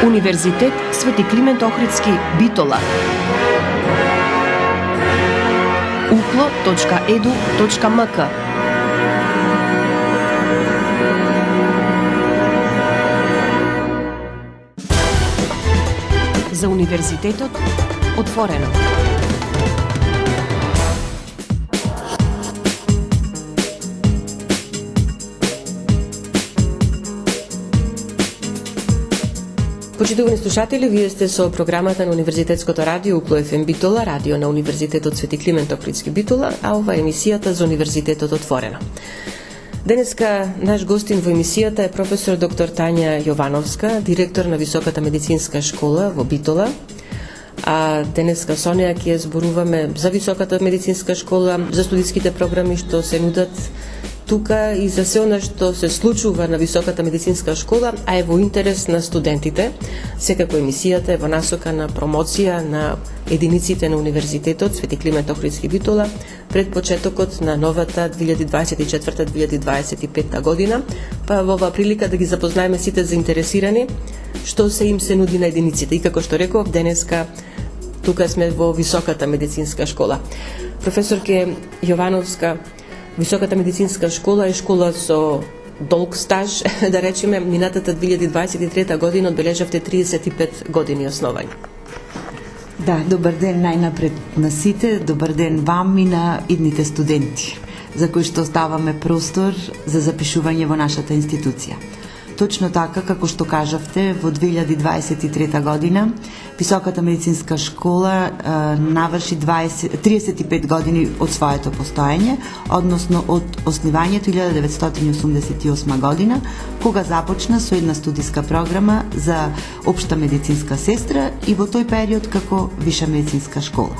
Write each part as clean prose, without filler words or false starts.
Универзитет Свети Климент Охридски, Битола. uklo.edu.mk. За универзитетот отворено. Почитувани слушатели, вие сте со програмата на Универзитетското радио Укло ФМ Битола, радио на Универзитетот Свети Климент Охридски Битола, а ова е емисијата за Универзитетот отворено. Денеска наш гостин во емисијата е професор доктор Тања Јовановска, директор на Високата медицинска школа во Битола. А денеска со неја ќе зборуваме за Високата медицинска школа, за студиските програми што се нудат тука и за се она што се случува на Високата медицинска школа, а е во интерес на студентите. Секако емисијата е во насока на промоција на единиците на Универзитетот Свети Климент Охридски Битола пред почетокот на новата 2024-2025 година, па во оваа прилика да ги запознаеме сите заинтересирани што се им се нуди на единиците. И како што реков, денеска тука сме во Високата медицинска школа. Професорке Јовановска, Високата медицинска школа е школа со долг стаж, да речеме, минатата 2023 година одбележавте 35 години основање. Да, добар ден најнапред на сите, добар ден вам и на идните студенти, за кои што оставаме простор за запишување во нашата институција. Точно така, како што кажавте, во 2023 година Високата медицинска школа наврши 35 години од своето постоење, односно од основањето 1988 година, кога започна со една студиска програма за општа медицинска сестра и во тој период како виша медицинска школа.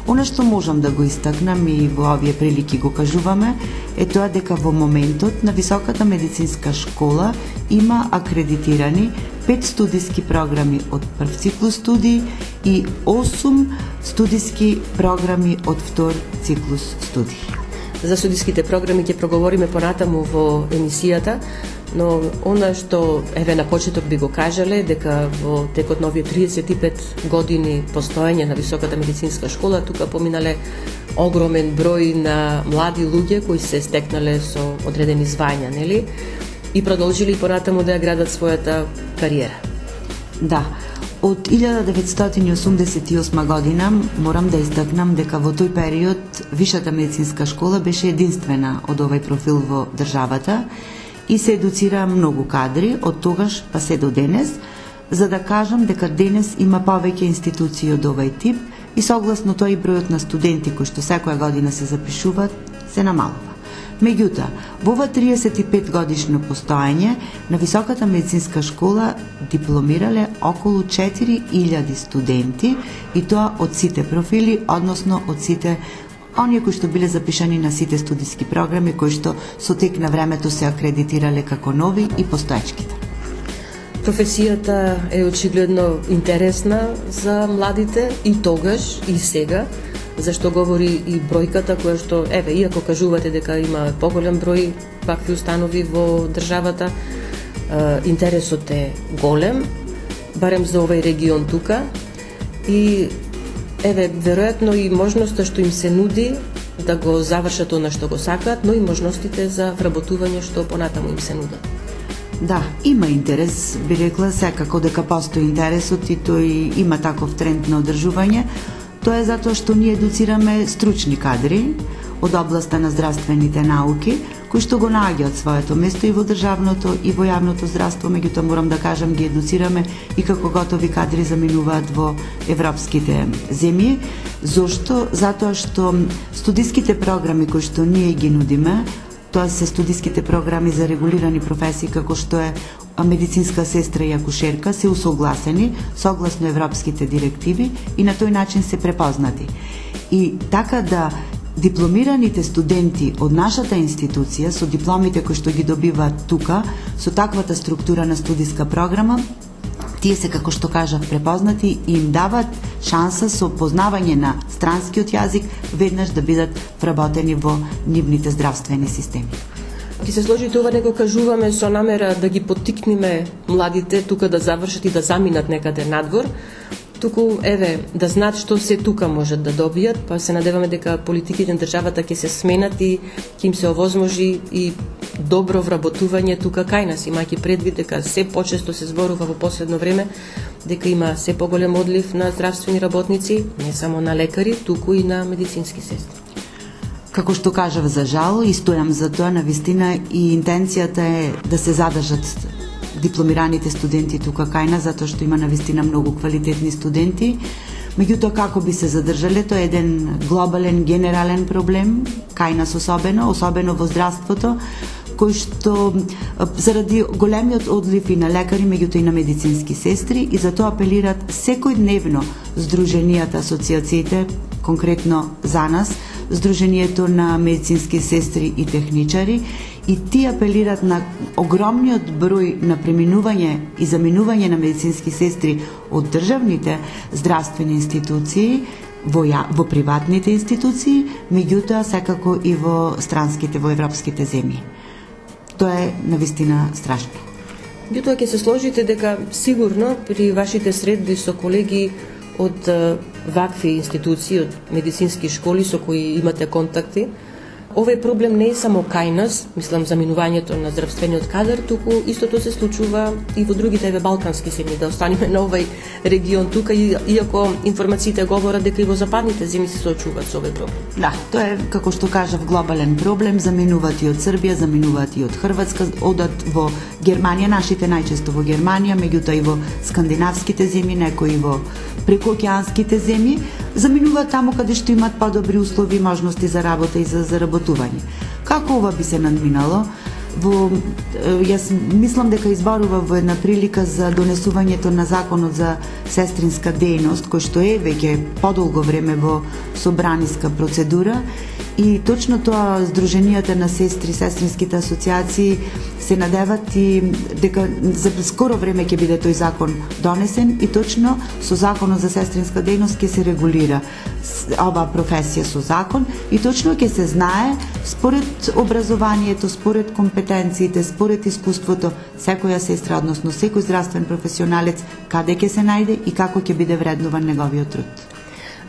Она што можам да го истакнам и во овие прилики го кажуваме е тоа дека во моментот на Високата медицинска школа има акредитирани 5 студиски програми од прв циклус студии и 8 студиски програми од втор циклус студии. За студиските програми ќе проговориме понатаму во емисијата, но она што еве на почеток би го кажале дека во текот на овие 35 години постоење на Високата медицинска школа тука поминале огромен број на млади луѓе кои се стекнале со одредени звања, нели? И продолжили понатаму да ја градат својата кариера. Да, од 1988 година морам да истакнам дека во тој период Висшата медицинска школа беше единствена од овој профил во државата и се едуцира многу кадри од тогаш па се до денес, за да кажам дека денес има повеќе институции од овој тип и согласно тој бројот на студенти кои што секоја година се запишуваат се намалува. Меѓутоа, во ова 35 годишно постоење на Високата медицинска школа дипломирале околу 4000 студенти и тоа од сите профили, односно од сите оние кои што биле запишани на сите студиски програми кои што со тек на времето се акредитирале како нови и постоечките. Професијата е очигледно интересна за младите и тогаш и сега, зашто говори и бројката која што, еве, иако кажувате дека има поголем број вакви установи во државата, интересот е голем, барем за овој регион тука, и еве, веројатно и можноста што им се нуди да го завршат она што го сакаат, но и можностите за вработување што понатаму им се нудат. Да, има интерес, би рекла секако дека постои интересот и тој има таков тренд на одржување. Тоа е затоа што ние едуцираме стручни кадри од областа на здравствените науки, кои што го наоѓаат своето место и во државното и во јавното здравство, меѓутоа морам да кажам ги едуцираме и како готови кадри заминуваат во европските земји. Зошто? Затоа што студиските програми кои што ние ги нудиме, тоа се студиските програми за регулирани професии како што е медицинска сестра и акушерка, се усогласени согласно европските директиви и на тој начин се препознати. И така да дипломираните студенти од нашата институција со дипломите кои што ги добиваат тука, со таквата структура на студиска програма, тие се, како што кажав, препознати и им дават шанса со познавање на странскиот јазик веднаш да бидат вработени во нивните здравствени системи. Ки се сложи тоа не го кажуваме со намера да ги поттикнеме младите тука да завршат и да заминат некаде надвор, туку еве да знаат што се тука можат да добијат, па се надеваме дека политиките на државата ќе се сменат и ќе им се овозможи и добро вработување тука кај нас, имајќи предвид дека се почесто се зборува во последно време дека има се поголем одлив на здравствени работници, не само на лекари, туку и на медицински сестри. Како што кажав, за жал, и стојам за тоа, навистина, и интенцијата е да се задржат дипломираните студенти тука кај нас, затоа што има навистина многу квалитетни студенти. Меѓутоа, како би се задржале, тоа е еден глобален, генерален проблем, кај нас особено во здравството, кој што заради големиот одлив и на лекари, меѓутоа и на медицински сестри, и затоа апелират секојдневно здруженијата, асоциациите, конкретно за нас, Сдруженијето на медицински сестри и техничари, и тие апелират на огромниот број на преминување и заминување на медицински сестри од државните здравствени институции во приватните институции, меѓутоа секако и во странските, во европските земји. Тоа е навистина страшно. Меѓутоа ќе се сложите дека сигурно при вашите средби со колеги од вакви институции, од медицински школи со кои имате контакти, овој проблем не е само кај нас, мислам заминувањето на здравствениот кадар, туку истото се случува и во другите балкански земји, да останеме на овој регион тука, иако информациите говорат дека и во западните земји се соочуваат со овој проблем. Да, тоа е, како што кажав, глобален проблем, заминуваат и од Србија, заминуваат и од Хрватска, одат во Германија, нашите најчесто во Германија, меѓутоа и во скандинавските земји, некои во прекоокеанските земји, заминуваат таму каде што имаат подобри услови и можности за работа и за заработување. Како ова би се надминало? Јас мислам дека изборува во една прилика за донесувањето на законот за сестринска дејност, кој што е веќе подолго време во собраниска процедура, и точно тоа Сдруженијата на сестри, сестринските асоциации се надеват и дека за скоро време ќе биде тој закон донесен, и точно со законот за сестринска дејност ќе се регулира ова професија со закон, и точно ќе се знае според образованието, според компетенциите, според искуството, секоја сестра, односно секој здравствен професионалец, каде ќе се најде и како ќе биде вреднуван неговиот труд.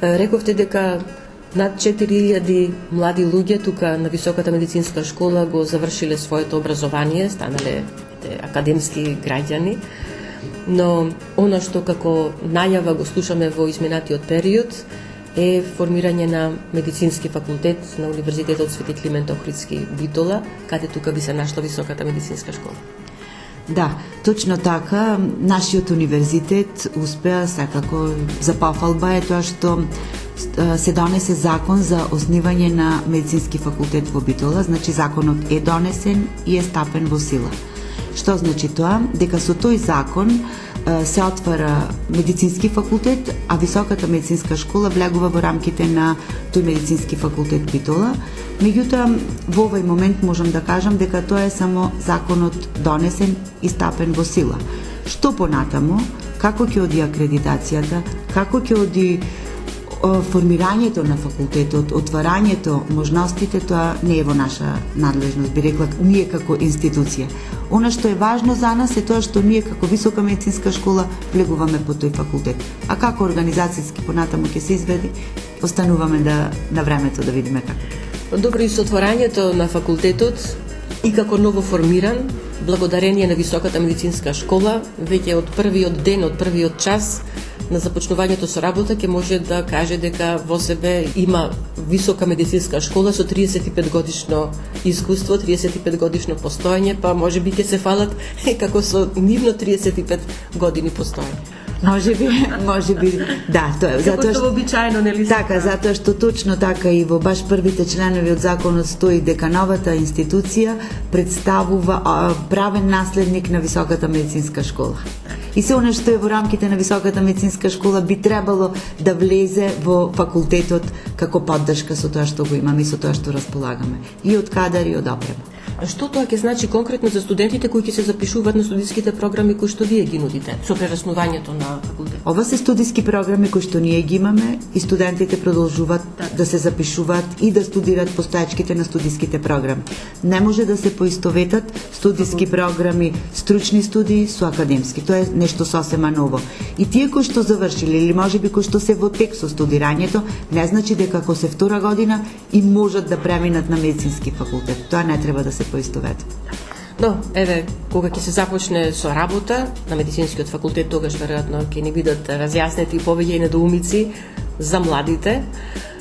Рековте дека над 4000 млади луѓе тука на Високата медицинска школа го завршиле своето образование, станале академски граѓани, но она што како најава го слушаме во изминатиот период е формирање на медицински факултет на Универзитетот Свети Климент Охридски Битола, каде тука би се нашла Високата медицинска школа. Да, точно така, нашиот универзитет успеа секако, за пофалба е тоа што се донесе закон за основање на медицински факултет во Битола, значи законот е донесен и е стапен во сила. Што значи тоа? Дека со тој закон се отвара медицински факултет, а Високата медицинска школа влегува во рамките на тој медицински факултет Битола. Меѓутоа, во овој момент можам да кажам дека тоа е само законот донесен и стапен во сила. Што понатамо, како ќе оди акредитацијата, како ќе оди формирањето на факултетот, отварањето, можностите, тоа не е во наша надлежност, би рекла, ние како институција. Она што е важно за нас е тоа што ние како Висока медицинска школа влегуваме по тој факултет. А како организацијски понатаму ќе се изведи, остануваме на времето да видиме како. Добро, и со отворањето на факултетот и како ново формиран, благодарение на Високата медицинска школа, веќе од првиот ден, од првиот час на започнувањето со работа ќе може да каже дека во себе има Висока медицинска школа со 35 годишно искуство, 35 годишно постоење, па може би ќе се фалат како со нивно 35 години постоење. Може би, да, тоа е. Како што обичаено, нели? Така, затоа што точно така и во баш првите членови од законот стои дека новата институција представува правен наследник на Високата медицинска школа. И се она што е во рамките на Високата медицинска школа би требало да влезе во факултетот како поддршка со тоа што го имаме и со тоа што располагаме. И од кадар и од опрема. Што тоа ќе значи конкретно за студентите кои ќе се запишуваат на студиските програми кои што вие ги нудите со прераснувањето на факултет? Ова се студиски програми кои што ние ги имаме и студентите продолжуваат да се запишуваат и да студираат постоечките на студиските програми. Не може да се поистоветат студиски програми, стручни студии со академски. Тоа е нешто сосема ново. И тие кои што завршиле или можеби кои што се во тек со студирањето, не значи дека ако се втора година и можат да преминат на медицински факултет. Тоа не треба да се поистоветува. Но, еве, кога ќе се започне со работа на медицинскиот факултет, тогаш веројатно ќе ни бидат разјаснети повеќе недоумици за младите.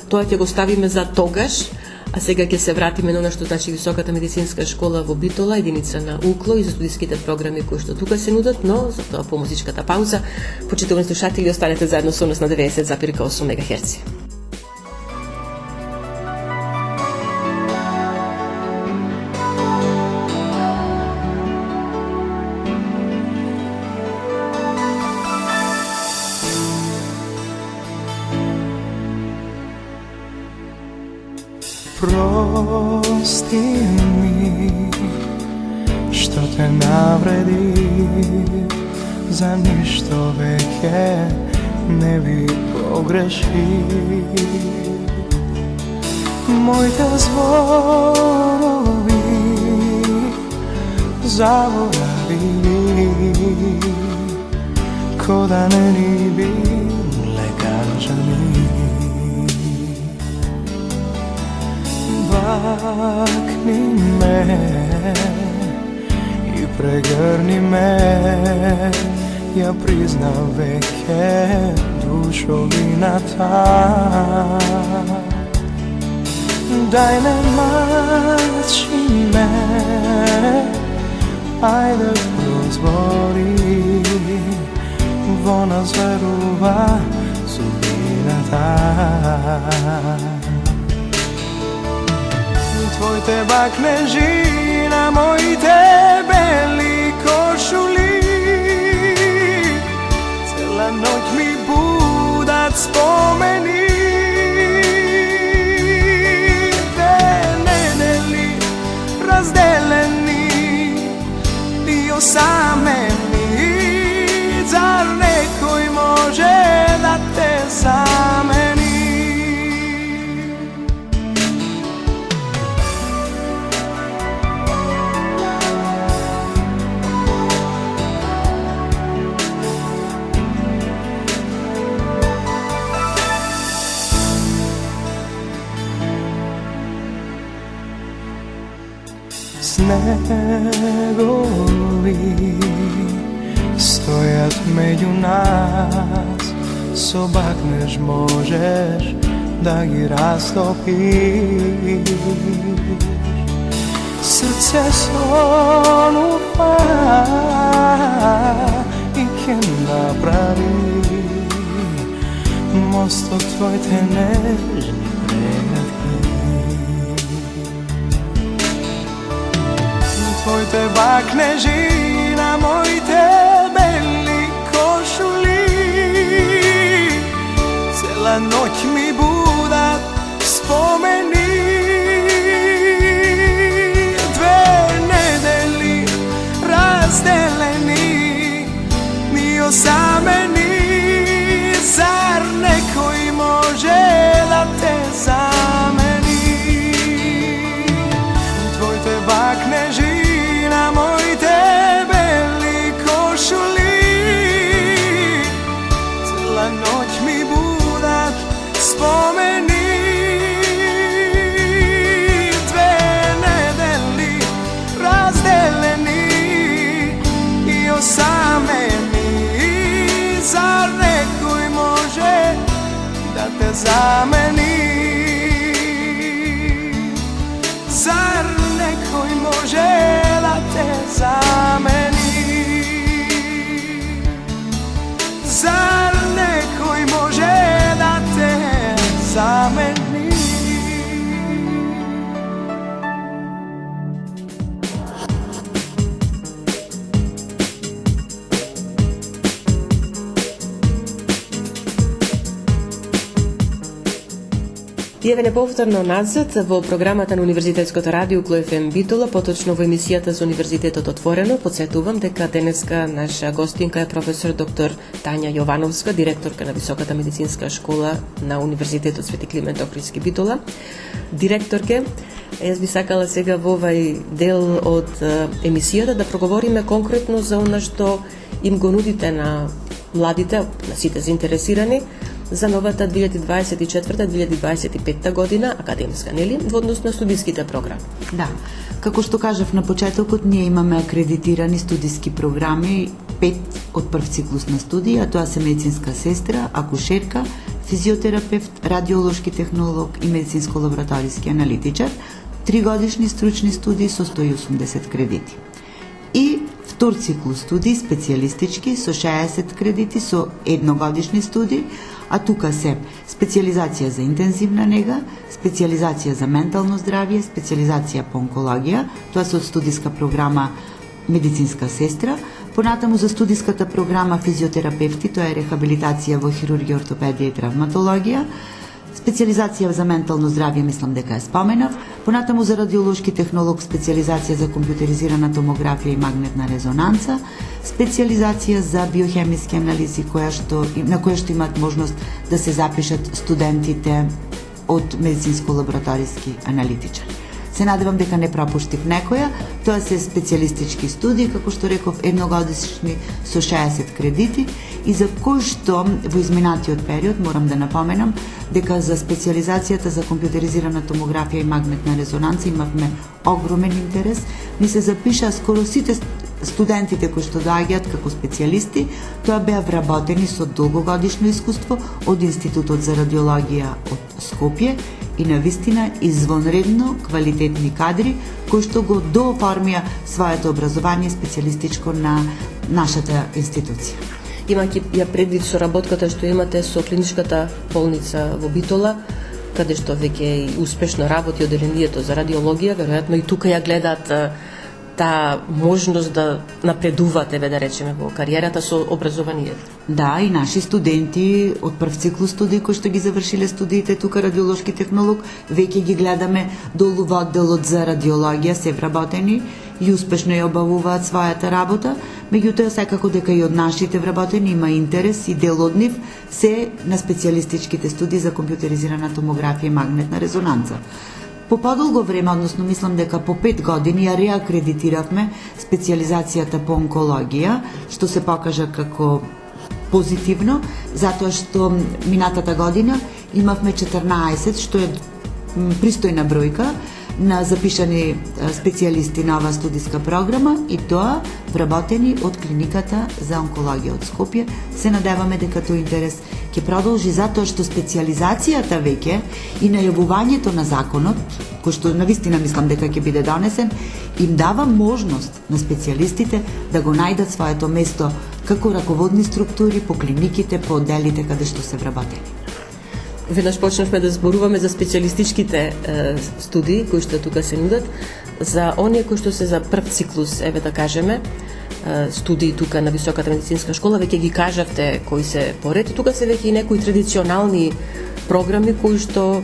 Тоа ќе го ставиме за тогаш, а сега ќе се вратиме на што значи Високата медицинска школа во Битола, единица на УКЛО и за студиските програми кои што тука се нудат, но за тоа по музичката пауза. Почитувани слушатели, останете заедно со нас на 90,8 МГц. Прости ми, што те навреди, за ништо веќе не би погреши. Моите зборови заборавили, ко да не ни биле кажани. Бакни ме и прегрни ме, ја признав веќе душовината. Дај не мачи ме, ајде прозвори, во нас верува субината. Твоите бакнежи на моите бели кошули, цела ноќ ми будат спомени. Две недели разделени и осамени, зар некој може да те замени? Снегови стојат меѓу нас, со бакнеж можеш да ги растопиш. Срце сонува и ќе направи мостот твоите нежни преградки. Твоите бакнежи на моите бели кошули, цела ноќ ми будат спомени. Две недели разделени, ми осамени, зар некој може да те замени? Твоите бакнежи на моите бели кошули, цела ноќ ми будат спомени. Тие ве неповторно назад во програмата на Универзитетското радио УКЛО-ФМ Битола, поточно во емисијата за Универзитетот отворено. Подсетувам дека денеска наша гостинка е професор доктор Тања Јовановска, директорка на Високата медицинска школа на Универзитетот Свети Климент Охридски Битола. Директорке, јас би сакала сега во овај дел од емисијата да проговориме конкретно за она што им го нудите на младите, на сите заинтересирани, за новата 2024-2025 година академска, нели, во однос на студиските програми. Да, како што кажав на почетокот, ние имаме акредитирани студиски програми, 5 од прв циклус на студија, а тоа се медицинска сестра, акушерка, физиотерапевт, радиолошки технолог и медицинско-лабораториски аналитичар, 3 годишни стручни студии со 180 кредити. И втор циклус студии, специјалистички, со 60 кредити, со едногодишни студии, а тука се специјализација за интензивна нега, специјализација за ментално здравје, специјализација по онкологија, тоа се од студиска програма медицинска сестра, понатаму за студиската програма физиотерапевти, тоа е рехабилитација во хирургија, ортопедија и травматологија, специјализација за ментално здравје, мислам дека ја споменав, понатаму за радиолошки технолог, специјализација за компјутеризирана томографија и магнетна резонанца, специјализација за биохемиски анализи на која што имаат можност да се запишат студентите од медицинско-лабораториски аналитичари. Се надевам дека не пропуштив некоја, тоа се специјалистички студии, како што реков, едногодишни со 60 кредити, и за кој што во изминатиот период морам да напоменам дека за специјализацијата за компјутеризирана томографија и магнетна резонанца имавме огромен интерес. Ни се запишаа скоро сите студентите кои што доаѓаат како специјалисти, тоа беа вработени со долгогодишно искуство од Институтот за радиологија од Скопје и навистина извонредно квалитетни кадри кои што го дооформија своето образование специјалистичко на нашата институција. Имајќи ја предвид соработката што имате со клиничката болница во Битола, каде што веќе и успешно работи оделението за радиологија, веројатно и тука ја гледаат таа можност да напредувате, да речеме, во кариерата со образованието. Да, и наши студенти од прв циклус студии кои што ги завршиле студиите тука радиолошки технолог, веќе ги гледаме долу во одделот за радиологија, се вработени и успешно ја обавуваат својата работа. Меѓутоа, секако дека и од нашите вработени има интерес и дел од нив се на специјалистичките студии за компјутеризирана томографија и магнетна резонанца. По подолго време, односно мислам дека по 5 години ја реакредитиравме специјализацијата по онкологија, што се покажа како позитивно, затоа што минатата година имавме 14, што е пристојна бројка на запишани специјалисти на оваа студиска програма, и тоа вработени од клиниката за онкологија од Скопје. Се надеваме дека тој интерес ќе продолжи, затоа што специјализацијата веќе и најавувањето на законот, кој што навистина мислам дека ќе биде донесен, им дава можност на специјалистите да го најдат своето место како раководни структури по клиниките, по одделите каде што се вработени. Веднаш почнавме да зборуваме за специјалистичките студии кои што тука се нудат, за оние кои што се за прв циклус, еве да кажеме, студии тука на Високата медицинска школа, веќе ги кажавте кои се поред, тука се веќе и некои традиционални програми кои што,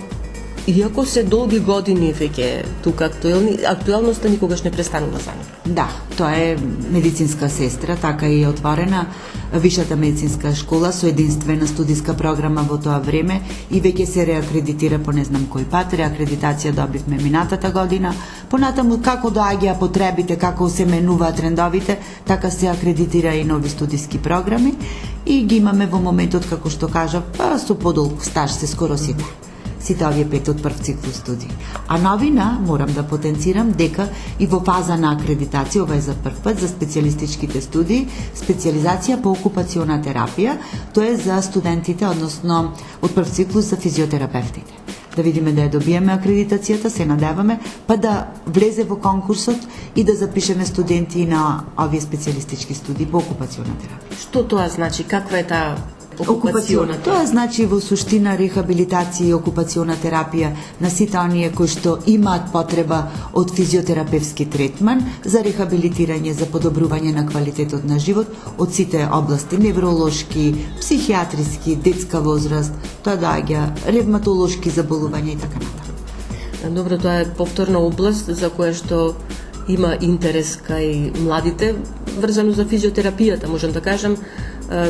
иако се долги години веќе тука актуелноста никогаш не престанува за нив. Да, тоа е медицинска сестра, така и е отворена Висшата медицинска школа со единствена студиска програма во тоа време и веќе се реакредитира по не знам кој пат. Реакредитација добивме минатата година. Понатаму како доаѓаа потребите, како се менуваат трендовите, така се акредитира и нови студиски програми и ги имаме во моментот, како што кажав, со подолг стаж се скоро сите овие 5 од прв циклус студии. А новина, морам да потенцирам дека и во фаза на акредитација, ова е за прв пат за специјалистичките студии, специјализација по окупациона терапија, тоа е за студентите, односно од прв циклус за физиотерапевтите. Да видиме да ја добиеме акредитацијата, се надеваме, па да влезе во конкурсот и да запишеме студенти на овие специјалистички студии по окупациона терапија. Што тоа значи? Каква е таа окупациона. Тоа значи во суштина рехабилитација и окупациона терапија на сите оние кои што имаат потреба од физиотерапевски третман за рехабилитирање, за подобрување на квалитетот на живот од сите области, невролошки, психијатриски, детска возраст, тоа доаѓа ревматолошки заболувања и така натаму. Добро, тоа е повторна област за која што има интерес кај младите, врзано за физиотерапијата, можам да кажам,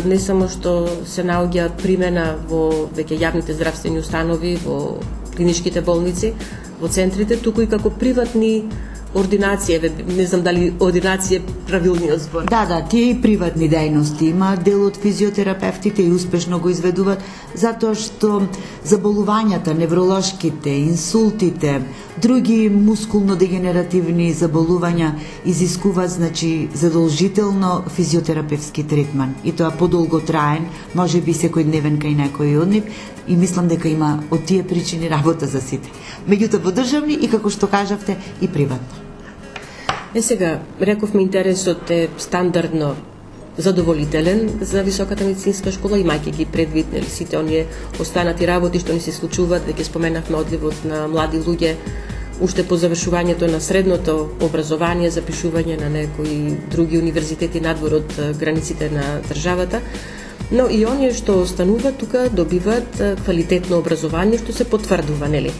не само што се наоѓа примена во веќе јавните здравствени установи, во клиничките болници, во центрите, туку и како приватни ординации, не знам дали ординација е правилниот збор. Да, тие и приватни дејности има дел од физиотерапевтите и успешно го изведуваат, затоа што заболувањата, невролошките, инсултите, други мускулно-дегенеративни заболувања изискуваат, значи, задолжително физиотерапевски третман. И тоа подолго траен, може би секојдневен кај некој од нив, и мислам дека има од тие причини работа за сите. Меѓутоа по државни и, како што кажавте, и приватно. Сега, рековме, интересот е стандардно задоволителен за високата медицинска школа, имајќи ги предвид сите оние останати работи што ни се случуваат, веќе споменавме одливот на млади луѓе уште по завршувањето на средното образование, запишување на некои други универзитети надвор од границите на државата, но и оние што остануваат тука добиваат квалитетно образование што се потврдува, нели?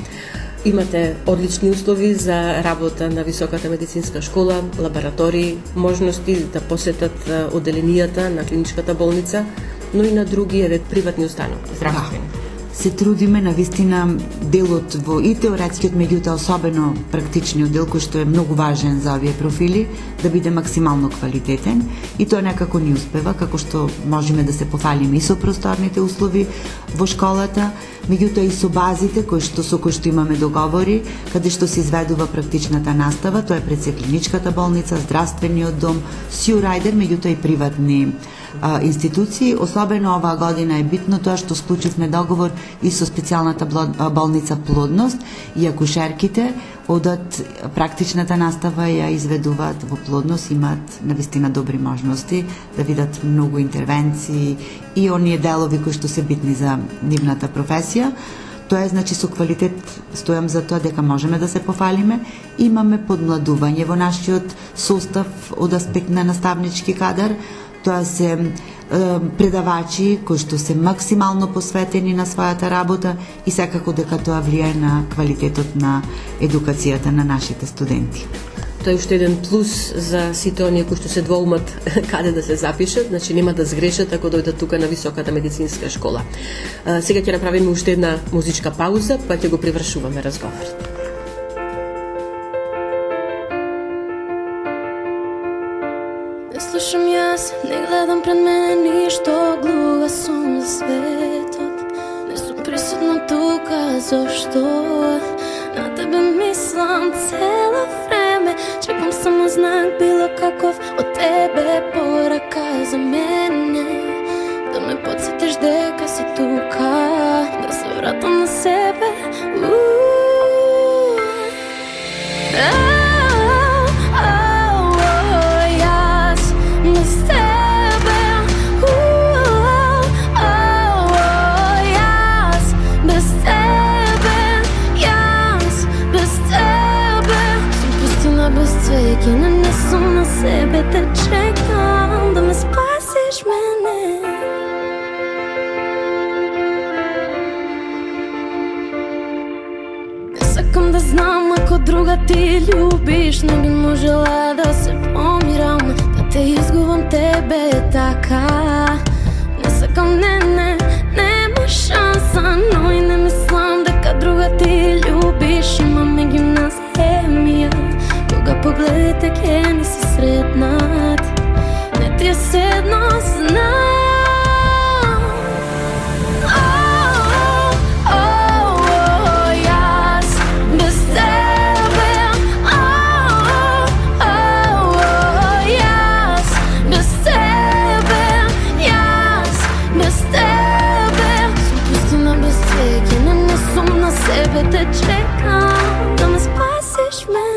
Имате одлични услови за работа на високата медицинска школа, лаборатории, можности да посетат оделенијата на клиничката болница, но и на други приватни установи, здравствени. Се трудиме на вистина делот во и теоретскиот, меѓутоа особено практичниот дел, кој што е многу важен за овие профили, да биде максимално квалитетен, и тоа некако ни успева, како што можеме да се пофалиме и со просторните услови во школата, меѓутоа и со базите со кои што имаме договори, каде што се изведува практичната настава, тоа е пред се клиничката болница, здравствениот дом, Сјурајдер, меѓутоа и приватни институции. Особено оваа година е битно тоа што склучивме договор и со специјалната болница Плодност, и акушерките одат практичната настава ја изведуваат во Плодност, имаат навистина добри можности да видат многу интервенции и оние делови кои што се битни за нивната професија. Тоа е, значи, со квалитет стојам за тоа дека можеме да се пофалиме. Имаме подмладување во нашиот состав од аспект на наставнички кадар. Тоа се предавачи кои што се максимално посветени на својата работа и секако дека тоа влијае на квалитетот на едукацијата на нашите студенти. Тоа е уште еден плюс за сите оние кои што се двоумат каде да се запишат, значи нема да сгрешат ако дојдат тука на високата медицинска школа. Сега ќе направиме уште една музичка пауза, па ќе го привршуваме разговорот. Слушам јас, не гледам пред мене ништо, глуха сум за светот. Не сум присутна тука, зашто? На тебе мислам цело време, чекам само знак било каков од тебе, порака за мене, да ме подсетиш дека си тука, да се вратам на себе. Кина не сум на себе, те чекам да ме спасиш мене. Не сакам да знам ако друга ти љубиш, не би можела да се помирам, да те изгубам тебе така. Не сакам, нема шанса, но и не мислам дека друга ти љубиш, имаме ги нас хемија. Кога погледите ке ни се сретнат, не ти е седно, знам. Јас без тебе, јас без тебе, јас без тебе. Сум пустина без твеќе, не сум на себе, те чекам да ме спасиш мене.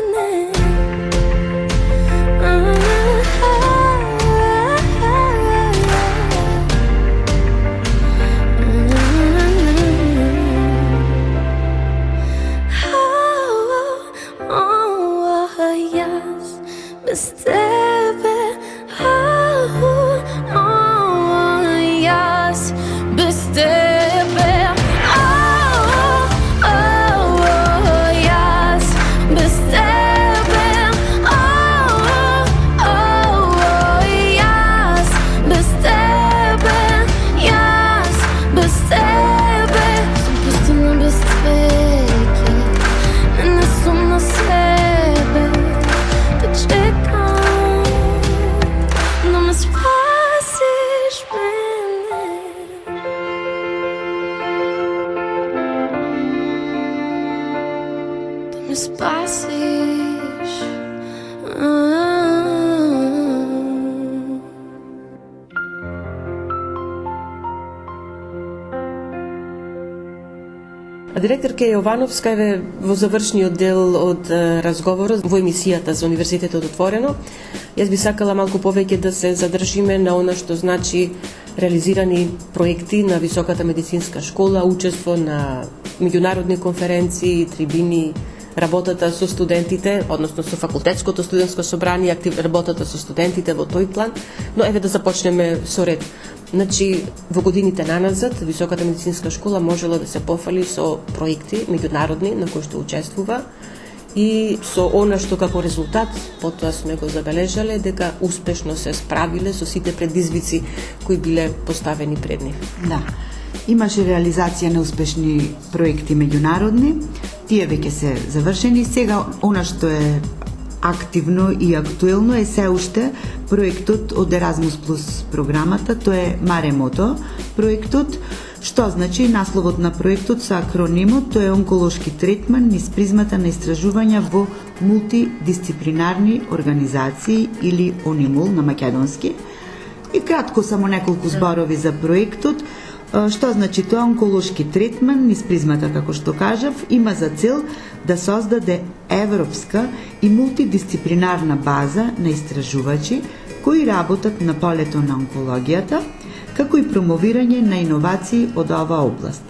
А директорка Јовановска е во завршниот дел од разговорот во емисијата за Универзитетот отворено. Јас би сакала малку повеќе да се задржиме на она што значи реализирани проекти на Високата медицинска школа, учество на меѓународни конференции, трибини, работата со студентите, односно со факултетското студентско собрание, работата со студентите во тој план, но еве да започнеме со ред. Значи, во годините наназад, Високата медицинска школа можела да се пофали со проекти меѓународни на кои што учествува и со она што како резултат, потоа сме го забележале, дека успешно се справиле со сите предизвици кои биле поставени пред нив. Да. Имаше реализација на успешни проекти меѓународни, тие веќе се завршени. Сега, она што е активно и актуелно е се уште проектот од Еразмус Плюс програмата, тоа е Маремото проектот, што значи насловот на проектот со акронимот, тоа е онколошки третман низ призмата на истражувања во мултидисциплинарни организации или ОНИМУЛ на македонски. И кратко само неколку зборови за проектот. Што значи тоа? Онколошки третман низ призмата, како што кажав, има за цел да создаде европска и мултидисциплинарна база на истражувачи кои работат на полето на онкологијата, како и промовирање на иновации од оваа област.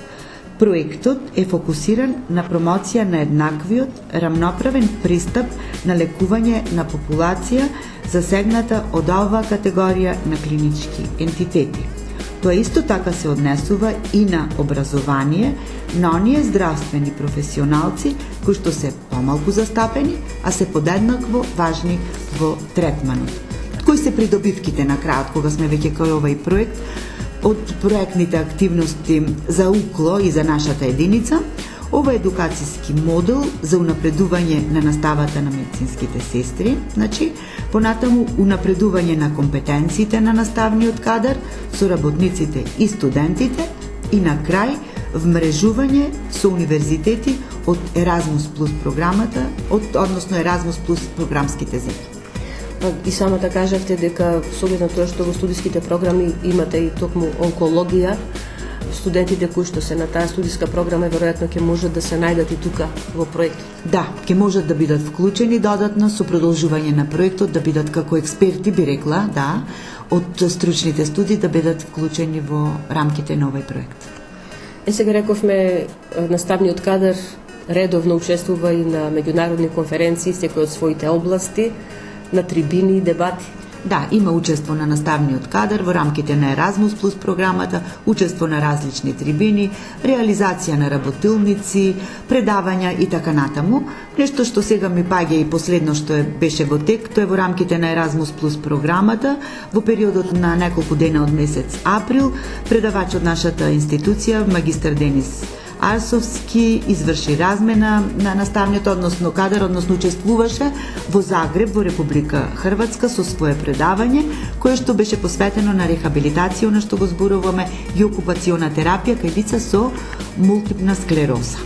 Проектот е фокусиран на промоција на еднаквиот, рамноправен пристап на лекување на популација засегната од оваа категорија на клинички ентитети. Тоа исто така се однесува и на образование на оние здравствени професионалци кои што се помалку застапени, а се подеднакво важни во третманот. Кои се придобивките на крајот кога сме веќе кај овој проект? Од проектните активности за УКЛО и за нашата единица, ова е едукацијски модел за унапредување на наставата на медицинските сестри, значи, понатаму унапредување на компетенциите на наставниот кадар со работниците и студентите и на крај вмрежување со универзитети од Еразмус Плюс програмата, односно Еразмус Плюс програмските земји. И самата кажавте дека со оглед на тоа што во студиските програми имате и токму онкологија, студентите кои што се на таа студиска програма веројатно ќе можат да се најдат и тука во проектот. Да, ќе можат да бидат вклучени додатно со продолжување на проектот, да бидат како експерти, би рекла, да, од стручните студии да бидат вклучени во рамките на овој проект. Сега рековме, наставниот кадар редовно учествува и на меѓународни конференции, секој од своите области, на трибини и дебати. Да, има учество на наставниот кадар во рамките на Еразмус Плюс програмата, учество на различни трибини, реализација на работилници, предавања и така натаму. Нешто што сега ми паѓа и последно што беше во тек, тоа е во рамките на Еразмус Плюс програмата, во периодот на неколку дена од месец април, предавач од нашата институција, магистар Денис Арсовски, изврши размена на наставниот, односно кадар, односно учествуваше во Загреб, во Република Хрватска, со свое предавање, кое што беше посветено на рехабилитација, на што го зборуваме, и окупациона терапија кај лица со мултипна склероза.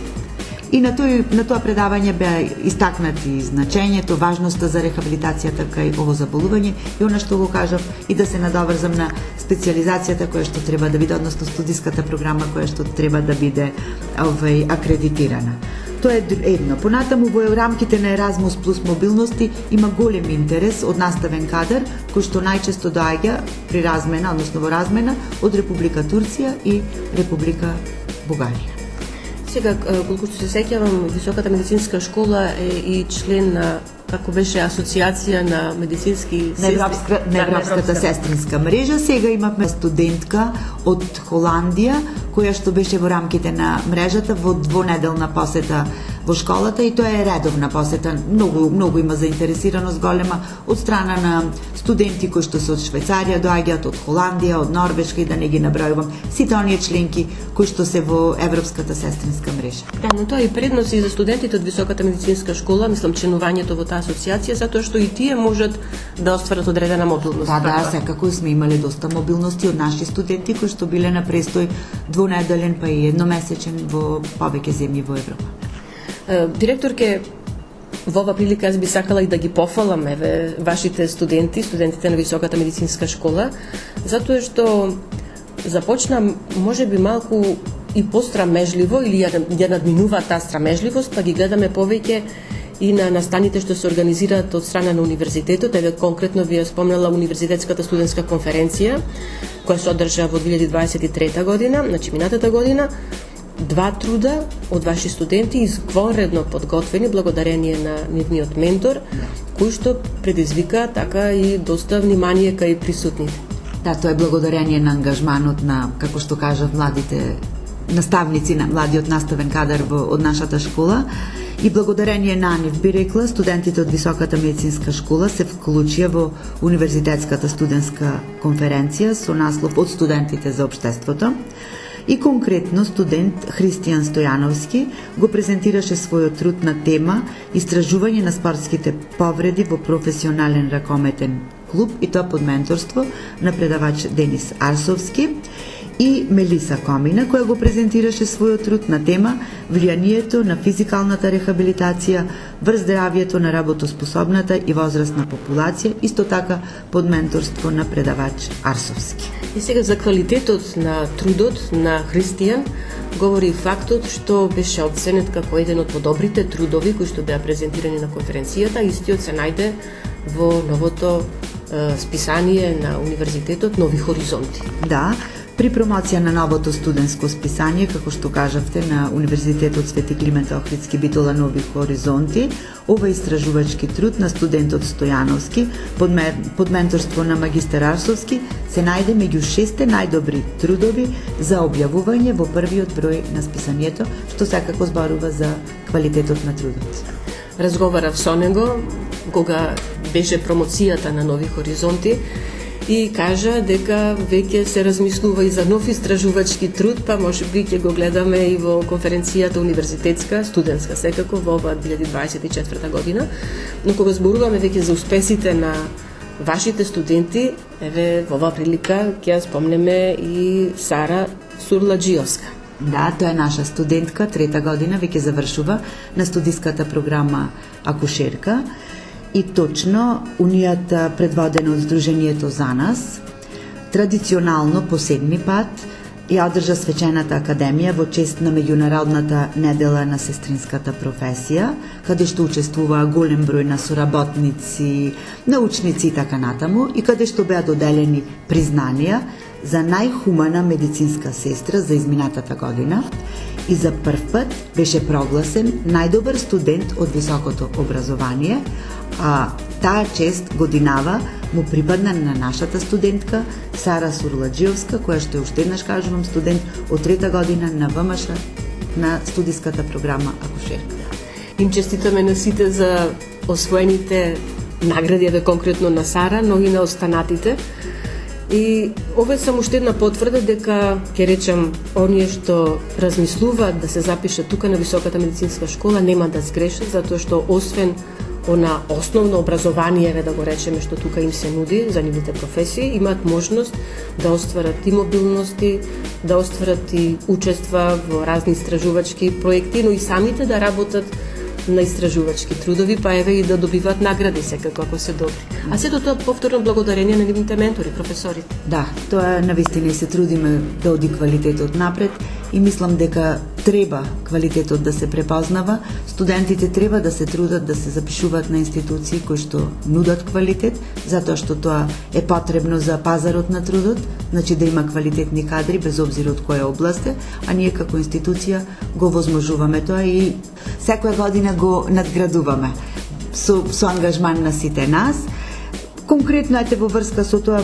И на тоа предавање беа истакнати значењето, важноста за рехабилитацијата кај ово заболување и она што го кажав и да се надоврзам на специјализацијата која што треба да биде, односно студиската програма која што треба да биде акредитирана. Тоа е едно. Понатаму во рамките на Еразмус Плюс мобилности има голем интерес од наставен кадар кој што најчесто доаѓа при размена, односно во размена од Република Турција и Република Бугарија. Сега, колку се сеќавам, Високата медицинска школа е и член на, како беше, асоциација на медицински сестри. На Европската сестринска мрежа. Сега имаме студентка од Холандија, која што беше во рамките на мрежата во двонеделна посета во школата и тоа е редовна посета. Многу има заинтересираност голема од страна на студенти кои што се од Швајцарија, доаѓаат од Холандија, од Норвешка и да не ги набројувам сите оние членки кои што се во Европската сестринска мрежа. Да, но тоа е предност и за студентите од Високата медицинска школа, мислам членувањето во таа асоциација, затоа што и тие можат да остварат одредена мобилност. Да, секако сме имале доста мобилности од наши студенти кои што биле на престој двонеделен па и едномесечен во повеќе земји во Европа. Директорке, во ова прилика јас би сакала и да ги пофалам вашите студентите на Високата медицинска школа, затоа што започна можеби малку и пострамежливо или ја надминува таа страмежливост, па ги гледаме повеќе и на настаните што се организираат од страна на универзитетот. Еве конкретно ви ја спомнала Универзитетската студентска конференција која се одржа во 2023 година, значи минатата година. 2 труда од ваши студенти изгонредно подготвени благодарение на нивниот ментор, кој што предизвика така и доста внимание кај присутните. Да, тоа е благодарение на ангажманот на, како што кажав, младите наставници, на младиот наставен кадар од нашата школа. И благодарение на нив, би рекла, студентите од Високата медицинска школа се вклучија во Универзитетската студентска конференција со наслов од студентите за општеството. И конкретно студент Христијан Стојановски го презентираше својот труд на тема Истражување на спортските повреди во професионален ракометен клуб, и тоа под менторство на предавач Денис Арсовски, и Мелиса Комина, која го презентираше својот труд на тема Влијанието на физикалната рехабилитација врз здравјето на работоспособната и возрастна популација, исто така под менторство на предавач Арсовски. И сега за квалитетот на трудот на Христијан говори фактот што беше оценет како еден од подобрите трудови кои што беа презентирани на конференцијата. Истиот се најде во новото списание на универзитетот Нови хоризонти. Да, при промоција на новото студентско списание, како што кажавте, на Универзитетот Свети Климент Охридски Битола Нови хоризонти, ова истражувачки труд на студентот Стојановски под менторство на магистар Арсовски се најде меѓу 6 најдобри трудови за објавување во првиот број на списанието, што секако зборува за квалитетот на трудот. Разговарав со него кога беше промоцијата на Нови хоризонти и кажа дека веќе се размислува и за нов истражувачки труд, па можеби ќе го гледаме и во конференцијата универзитетска, студентска секако во ова 2024 година. Но кога зборуваме веќе за успесите на вашите студенти, еве во оваа прилика ќе ја спомнеме и Сара Сурладжиовска. Да, тоа е наша студентка, 3-та година, веќе завршува на студиската програма акушерка. И точно, унијата предводена од Сдруженијето за нас, традиционално по 7-ми пат ја одржа свечената академија во чест на меѓународната недела на сестринската професија, каде што учествуваа голем број на соработници, научници и така натаму, и каде што беа доделени признанија за најхумана медицинска сестра за изминатата година, и за прв пат беше прогласен најдобар студент од високото образование, а таа чест годинава му припадна на нашата студентка Сара Сурладжиовска, која што е уште еднаш кажувам студент од 3-та година на ВМШ на студиската програма акушерка. Им честитаме на сите за освоените награди, еве конкретно на Сара, но и на останатите. И ова е само уште една потврда дека, ќе речам, оние што размислуваат да се запишат тука на Високата медицинска школа нема да сгрешат, затоа што освен она основно образование, да го речеме, што тука им се нуди за нивните професии, имаат можност да остварат и мобилности, да остварат и учества во разни истражувачки проекти, но и самите да работат на истражувачки трудови, па еве и да добиваат награди секако ако се добри. А сето тоа повторно благодарение на нивните ментори, професорите. Да, тоа навистина и се трудиме да оди квалитетот напред и мислам дека треба квалитетот да се препознава, студентите треба да се трудат да се запишуваат на институции кои што нудат квалитет, затоа што тоа е потребно за пазарот на трудот, значи да има квалитетни кадри без обзир од која област е, а ние како институција го возможуваме тоа и секоја година го надградуваме со ангажман на сите нас. Конкретно ете во врска со тоа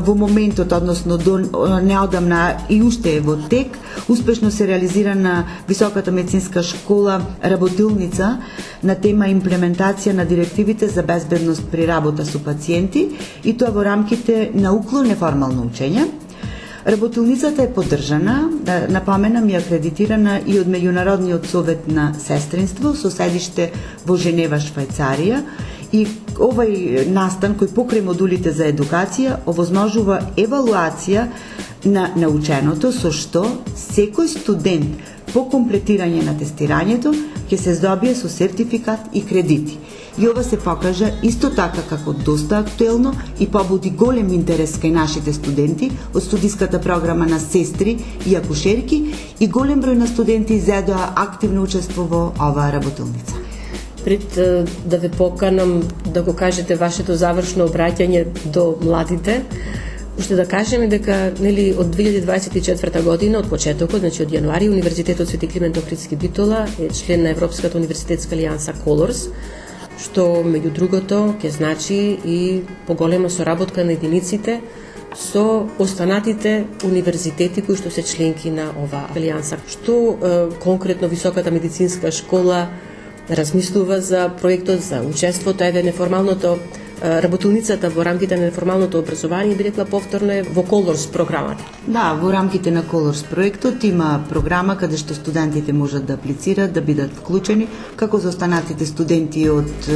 во моментот, односно до неодамна и уште е во тек, успешно се реализира на Високата медицинска школа работилница на тема имплементација на директивите за безбедност при работа со пациенти и тоа во рамките на уклон неформално учење. Работилницата е поддржана, да напоменам, и акредитирана и од Меѓународниот совет на сестринство со седиште во Женева, Швајцарија, и овај настан кој покрај модулите за едукација овозможува евалуација на наученото, со што секој студент по комплетирање на тестирањето ќе се здобие со сертификат и кредити. и ова се покажа исто така како доста актуелно и побуди голем интерес кај нашите студенти од студиската програма на сестри и акушерки и голем број на студенти зедоа активно учество во оваа работилница. Пред да ве поканам да го кажете вашето завршно обраќање до младите, уште да кажеме дека нели од 2024 година, од почетокот, значи од јануари, Универзитетот Свети Климент Охридски Битола е член на Европската универзитетска алијанса Colors, што меѓу другото ќе значи и поголема соработка на единиците со останатите универзитети кои што се членки на оваа алијанса. Што конкретно Високата медицинска школа размислува за проектот, за учеството, еве неформалното работилницата во рамките на неформалното образование, би рекла повторно е во Colors програмата. Да, во рамките на Colors проектот има програма каде што студентите можат да аплицираат, да бидат вклучени, како за останатите студенти од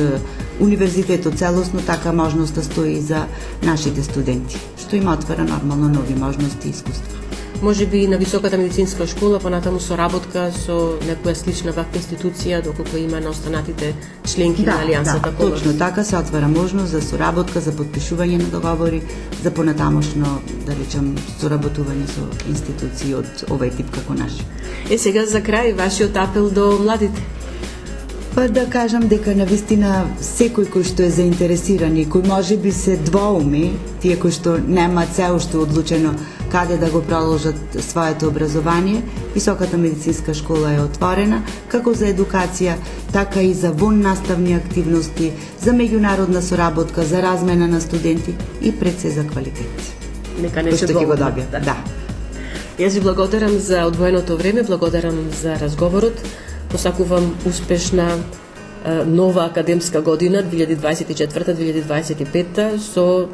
универзитетот целосно, така можноста стои и за нашите студенти, што има отвора нормално нови можности и искуства. Може би на Високата медицинска школа понатаму соработка со некоја слична ваква институција доколку има на останатите членки на алијансата Colors. Точно така се отвара можност за соработка, за подпишување на договори, за понатамошно, да речем, соработување со институции од овај тип како наши. Сега за крај вашиот апел до младите. Па да кажам дека навистина секој кој што е заинтересиран и кој може би се двоуми, тие кои што нема се уште одлучено каде да го продолжат своето образование, Високата медицинска школа е отворена како за едукација, така и за воннаставни активности, за меѓународна соработка, за размена на студенти и пред се за квалитет. Нека не се го добија. Да. Јас ви благодарам за одвоеното време, благодарам за разговорот. Посакувам успешна нова академска година 2024-2025 со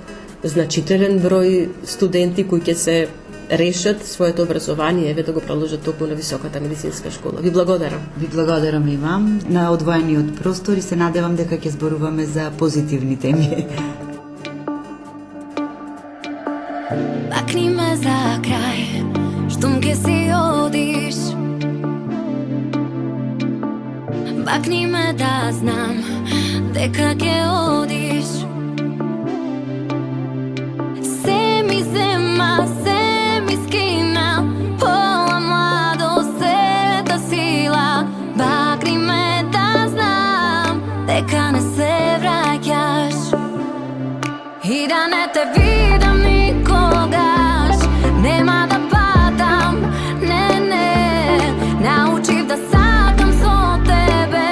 значителен број студенти кои ќе се решат своето образование еве да го продолжат токму на Високата медицинска школа. Ви благодарам. Ви благодарам и вам на одвоениот простор и се надевам дека ќе зборуваме за позитивни теми. Бакни ме за крај, штом ке си одиш. Бакни ме да знам дека ке одиш. Се ми зема, се ми скина, пола младост, сета сила. Бакни ме да знам дека не се враќаш и да не те видам никогаш. Нема да падам, не, не, научив да сакам со тебе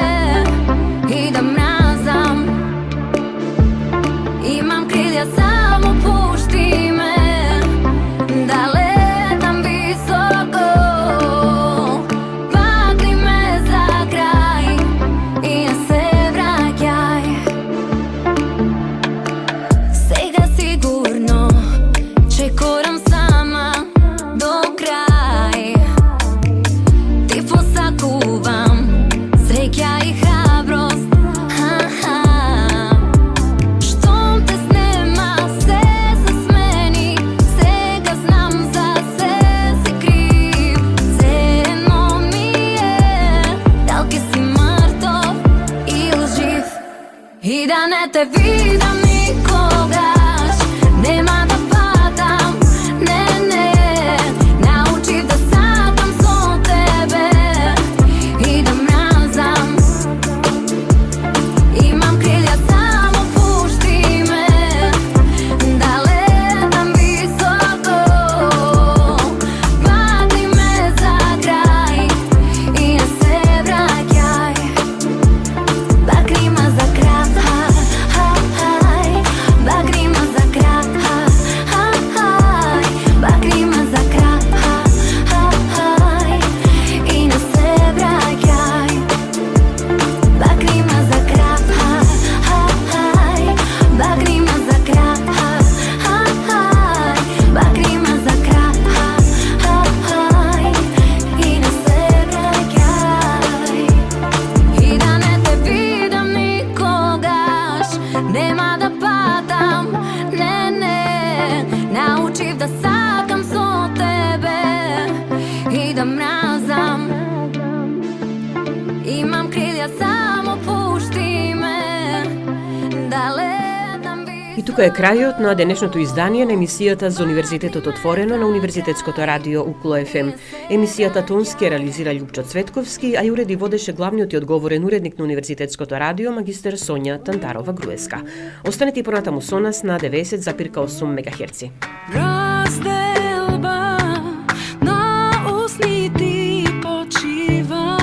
и да мразам. Имам крилја, само пушти ме да летам високо. Бакни ме за крај и не се враќај. Сега сигурно чекорам сама до крај. Ти посакувам среќа и храброст. Штом те снема, се се смени. Сега знам за се си крив. Се едно ми е, дал ке си мртов или жив. И да не те видам никогаш. Нема да падам, не, не, научив да сакам со тебе и да мразам. Имам крилја, само пушти ме да летам високо. Бакни ме за крај и не се враќај. Бакни ме за крај, Овој е крајот на денешното издание на емисијата за Универзитетот Отворено на Универзитетското радио Укло ФМ. Емисијата тонски реализира Љупчо Цветковски, а ја уреди водеше главниот и одговорен уредник на Универзитетското радио магистер Сонја Тантарова-Груевска. Останете и понатаму со нас на 90,8 МГц. Разделба на усните почива.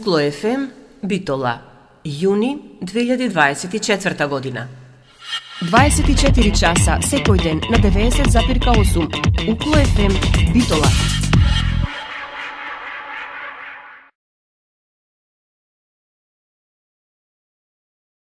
Укло ФМ, Битола, јуни 2024 година. 24 часа секој ден на 90,8 Укло ФМ, Битола.